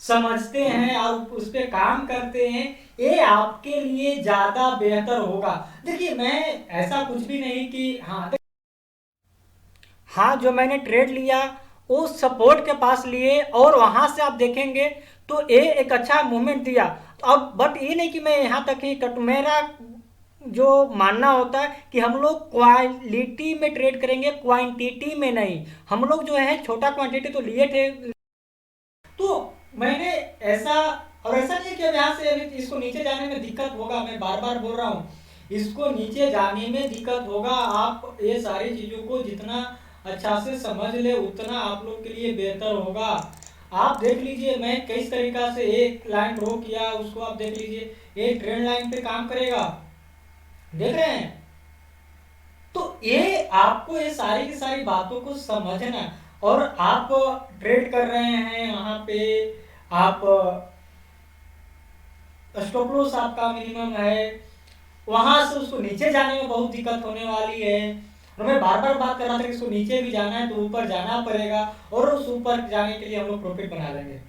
समझते हैं और उस पर काम करते हैं, ये आपके लिए ज्यादा बेहतर होगा। देखिए, मैं ऐसा कुछ भी नहीं कि हाँ, जो मैंने ट्रेड लिया वो सपोर्ट के पास लिए और वहां से आप देखेंगे तो ये एक अच्छा मूवमेंट दिया। तो अब बट ये नहीं कि मैं यहाँ तक ही कट, मेरा जो मानना होता है कि हम लोग क्वालिटी में ट्रेड करेंगे, क्वांटिटी में नहीं। हम लोग जो है छोटा क्वांटिटी तो लिए थे, तो मैंने ऐसा, और ऐसा नहीं कि अब यहाँ से अभी इसको नीचे जाने में दिक्कत होगा, मैं बार बार बोल रहा हूँ इसको नीचे जाने में दिक्कत होगा। आप ये सारी चीजों को जितना अच्छा से समझ ले उतना आप लोग के लिए बेहतर होगा। आप देख लीजिए, मैं किस तरीका से एक लाइन ड्रॉ किया, उसको आप देख लीजिए, एक ट्रेंड लाइन पे काम करेगा, देख रहे हैं? तो ये आपको ये सारी की सारी बातों को समझना, और आप ट्रेड कर रहे हैं वहां पे, आप स्टॉप लॉस आपका मिनिमम है, वहां से उसको नीचे जाने में बहुत दिक्कत होने वाली है। और मैं बार बार बात कर रहा था कि इसको नीचे भी जाना है तो ऊपर जाना पड़ेगा, और उस ऊपर जाने के लिए हम लोग प्रॉफिट बना लेंगे।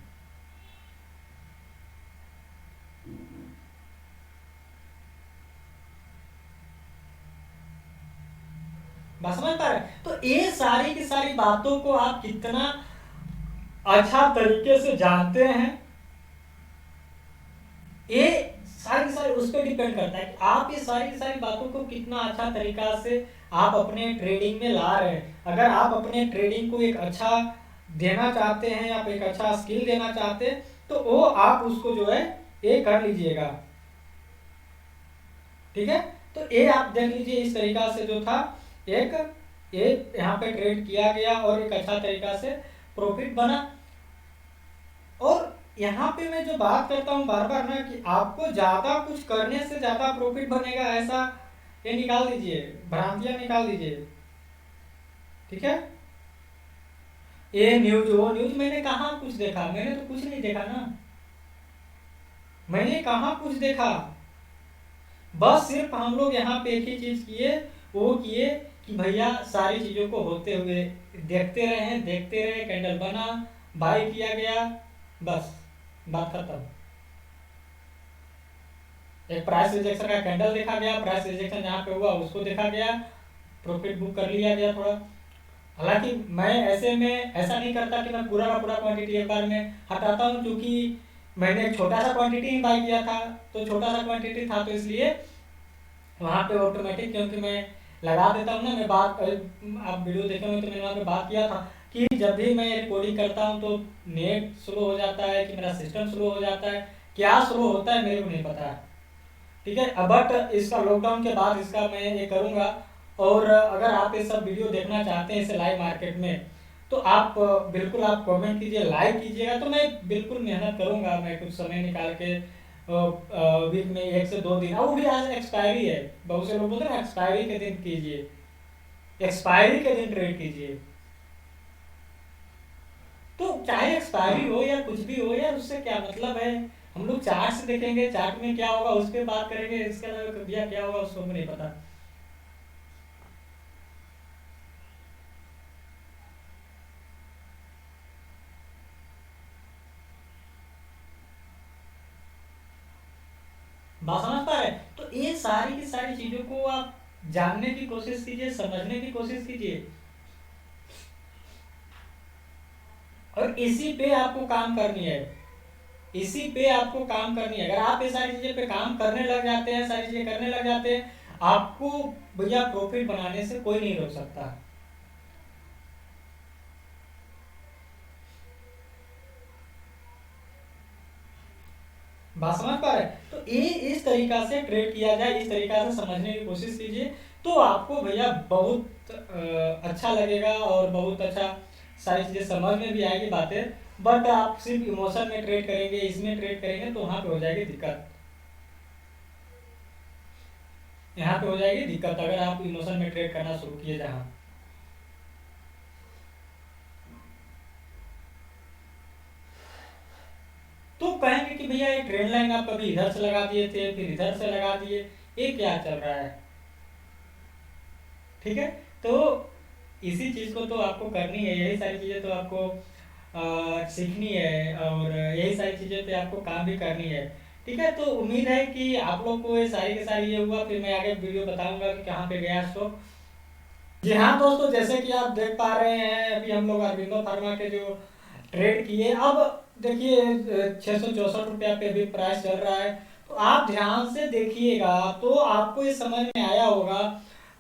बात समझ पा रहे? तो ये सारी की सारी बातों को आप कितना अच्छा तरीके से जानते हैं, ये सारी सारी उस पर डिपेंड करता है कि आप ये सारी सारी बातों को कितना अच्छा तरीका से आप अपने ट्रेडिंग में ला रहे हैं। अगर आप अपने ट्रेडिंग को एक अच्छा देना चाहते हैं, आप एक अच्छा स्किल देना चाहते हैं, तो वो आप उसको जो है ये कर लीजिएगा, ठीक है? तो ये आप देख लीजिए, इस तरीका से जो था एक ये यहाँ पे ट्रेड किया गया और एक अच्छा तरीका से प्रॉफिट बना। और यहाँ पे मैं जो बात करता हूँ बार बार ना कि आपको ज्यादा कुछ करने से ज्यादा प्रॉफिट बनेगा, ऐसा ये निकाल दीजिए, भ्रांतियां निकाल दीजिए, ठीक है? ये न्यूज, वो न्यूज, मैंने कहाँ कुछ देखा, मैंने तो कुछ नहीं देखा ना, मैंने कहाँ कुछ देखा। बस सिर्फ हम लोग यहाँ पे एक ही चीज किए, वो किए कि भैया सारी चीजों को होते हुए देखते रहे, देखते रहे, कैंडल बना, बाय किया गया, बस बात खत्म। एक प्राइस रिजेक्शन का कैंडल देखा गया, प्राइस रिजेक्शन जहां पे हुआ उसको देखा गया, प्रॉफिट बुक कर लिया गया थोड़ा। हालांकि मैं ऐसे में ऐसा नहीं करता कि मैं पूरा का पूरा क्वांटिटी एक बार में हटाता हूँ, क्योंकि मैंने एक छोटा सा क्वांटिटी ही बाय किया था, तो छोटा सा क्वांटिटी था तो इसलिए वहां पे ऑटोमेटिक, क्योंकि मैं लगा देता हूँ ना, मैं बात, आप वीडियो देखे हुए तो मैंने वहां पे बात किया था कि जब भी मैं रिकॉर्डिंग करता हूँ तो नेट स्लो हो जाता है कि मेरा सिस्टम स्लो हो जाता है, क्या स्लो होता है मेरे को नहीं पता है, ठीक है? बट इसका लॉकडाउन के बाद इसका मैं ये करूँगा। और अगर आप ये सब वीडियो देखना चाहते हैं इसे लाइव मार्केट में, तो आप बिल्कुल आप कमेंट कीजिए, लाइक कीजिएगा, तो मैं बिल्कुल मेहनत करूँगा, मैं कुछ समय निकाल के वीक में 1 से 2 दिन, और वो भी आज एक्सपायरी है, बहुत से लोग बोलते हैं एक्सपायरी के दिन कीजिए, एक्सपायरी के दिन ट्रेड कीजिए। तो चाहे एक्सपायरी हो या कुछ भी हो यार, उससे क्या मतलब है। हम लोग चार्ट से देखेंगे, चार्ट में क्या होगा उस पर बात करेंगे, इसके अलावा भैया क्या होगा उसको हमें नहीं पता। बात समझ पा रहे हैं? तो ये सारी की सारी चीजों को आप जानने की कोशिश कीजिए, समझने की कोशिश कीजिए, और इसी पे आपको काम करनी है। इसी पे आपको काम करनी है। अगर आप ये सारी चीजें पे काम करने लग जाते हैं, सारी चीजें करने लग जाते हैं, आपको भैया प्रॉफिट बनाने से कोई नहीं रोक सकता। बात समझ पा रहे हैं? तो ये इस तरीका से ट्रेड किया जाए, इस तरीका से समझने की कोशिश कीजिए, तो आपको भैया बहुत अच्छा लगेगा और बहुत अच्छा सारी चीजें समझ में भी आएगी बातें। बट आप सिर्फ इमोशन में ट्रेड करेंगे, इसमें ट्रेड करेंगे, तो वहां पे हो जाएगी दिक्कत। यहाँ पे हो जाएगी दिक्कत अगर आप इमोशन में ट्रेड करना शुरू किए जहां। तो कहेंगे कि भैया ये ट्रेंड लाइन आप कभी इधर से लगा दिए थे, फिर इधर से लगा दिए, ये क्या चल रहा है। ठीक है, तो इसी चीज को तो आपको करनी है, यही सारी चीजें तो आपको सीखनी है, और यही सारी चीजें पे आपको काम भी करनी है। ठीक है, तो उम्मीद है कि आप लोग को ये सारी की सारी ये हुआ, फिर मैं आगे वीडियो बताऊंगा कि कहाँ पे गया स्टॉक। जी हाँ दोस्तों, जैसे कि आप देख पा रहे हैं, अभी हम लोग अरविंदो फार्मा के जो ट्रेड किए, अब देखिए 664 रुपया पे अभी प्राइस चल रहा है। तो आप ध्यान से देखिएगा तो आपको ये समझ में आया होगा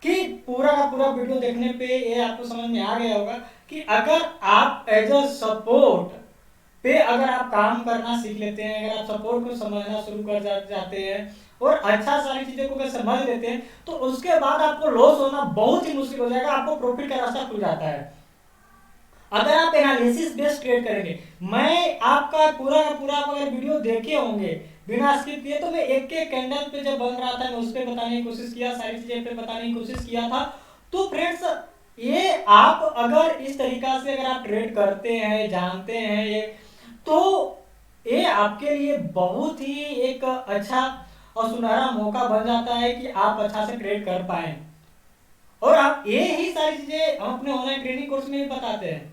कि पूरा का पूरा वीडियो देखने पे ये आपको समझ में आ गया होगा कि अगर आप एज अ सपोर्ट पे अगर आप काम करना सीख लेते हैं, अगर आप सपोर्ट को समझना शुरू कर जाते हैं और अच्छा सारी चीजों को अगर समझ लेते हैं, तो उसके बाद आपको लॉस होना बहुत ही मुश्किल हो जाएगा, आपको प्रॉफिट का रास्ता खुल जाता है अगर आप एनालिसिस बेस्ड ट्रेड करेंगे। मैं आपका पूरा का पूरा अगर वीडियो देखे होंगे बिना स्किप किए, तो मैं एक एक कैंडल पे जब बन रहा था मैं उस पर बताने की कोशिश किया, सारी चीजें पे बताने की कोशिश किया था। तो फ्रेंड्स, ये आप अगर इस तरीका से अगर आप ट्रेड करते हैं, जानते हैं ये, तो ये आपके लिए बहुत ही एक अच्छा और सुनहरा मौका बन जाता है कि आप अच्छा से ट्रेड कर पाए। और आप ये ही सारी चीजें हम अपने ऑनलाइन ट्रेनिंग कोर्स में भी बताते हैं।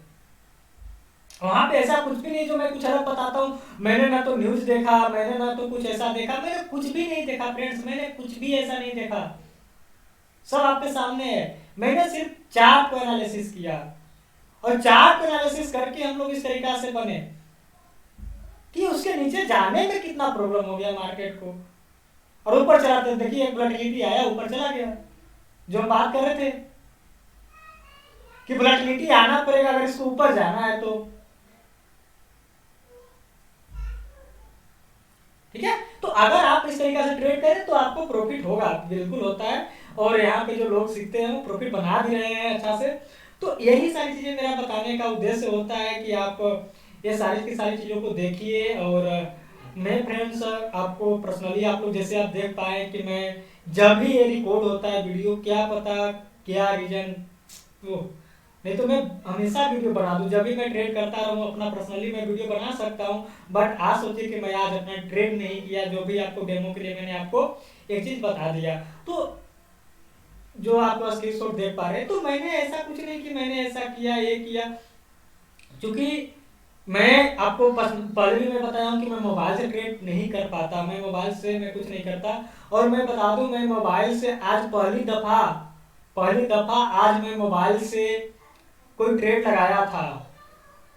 वहां पे ऐसा कुछ भी नहीं जो मैं कुछ अलग बताता हूँ। मैंने ना तो न्यूज देखा, मैंने ना तो कुछ ऐसा देखा, मैंने कुछ भी नहीं देखा फ्रेंड्स, मैंने कुछ भी ऐसा नहीं देखा। सब आपके सामने है। मैंने सिर्फ चार्ट को एनालिसिस किया, और चार्ट को एनालिसिस करके हम लोग इस तरीका से बने कि उसके नीचे जाने में कितना प्रॉब्लम हो गया मार्केट को, और ऊपर चलाते देखिए एक वोलेटिलिटी आया, ऊपर चला गया। जो हम बात कर रहे थे कि वोलेटिलिटी आना पड़ेगा अगर इसको ऊपर जाना है तो। ठीक है, तो अगर आप इस तरीके से ट्रेड करें तो आपको प्रॉफिट होगा, बिल्कुल होता है। और यहाँ पे जो लोग सीखते हैं वो प्रॉफिट बना भी रहे हैं अच्छा से। तो यही सारी चीजें मेरा बताने का उद्देश्य होता है कि आप ये सारी की सारी चीजों को देखिए। और मैं फ्रेंड्स आपको पर्सनली, आप लोग जैसे आप देख पाए कि मैं जब भी ये रिकॉर्ड होता है वीडियो, क्या पता क्या रीजन, तो नहीं तो मैं हमेशा वीडियो बना दूं, जब भी मैं ट्रेड करता रहूं अपना पर्सनली मैं वीडियो बना सकता हूं। बट आज सोचिए कि मैं आज अपना ट्रेड नहीं किया, जो भी आपको डेमो के लिए मैंने आपको एक चीज बता दिया। तो जो आप स्क्रीनशॉट देख पा रहे हैं, तो मैंने ऐसा कुछ नहीं कि मैंने ऐसा किया ये किया, क्योंकि मैं आपको पहले भी मैं बताया हूं कि मैं मोबाइल से ट्रेड नहीं कर पाता, मैं मोबाइल से मैं कुछ नहीं करता। और मैं बता दूं, मैं मोबाइल से आज पहली दफा आज मैं मोबाइल से कोई ट्रेड लगाया था।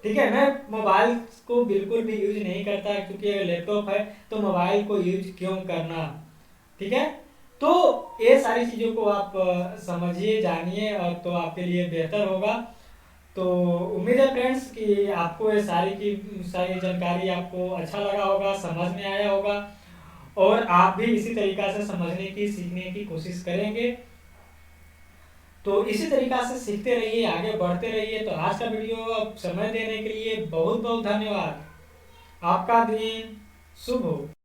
ठीक है, मैं मोबाइल को बिल्कुल भी यूज नहीं करता, क्योंकि अगर लैपटॉप है तो मोबाइल को यूज क्यों करना। ठीक है, तो ये सारी चीजों को आप समझिए, जानिए, और तो आपके लिए बेहतर होगा। तो उम्मीद है फ्रेंड्स कि आपको ये सारी की सारी जानकारी आपको अच्छा लगा होगा, समझ में आया होगा, और आप भी इसी तरीका से समझने की, सीखने की कोशिश करेंगे। तो इसी तरीका से सीखते रहिए, आगे बढ़ते रहिए। तो आज का वीडियो समय देने के लिए बहुत बहुत धन्यवाद। आपका दिन शुभ हो।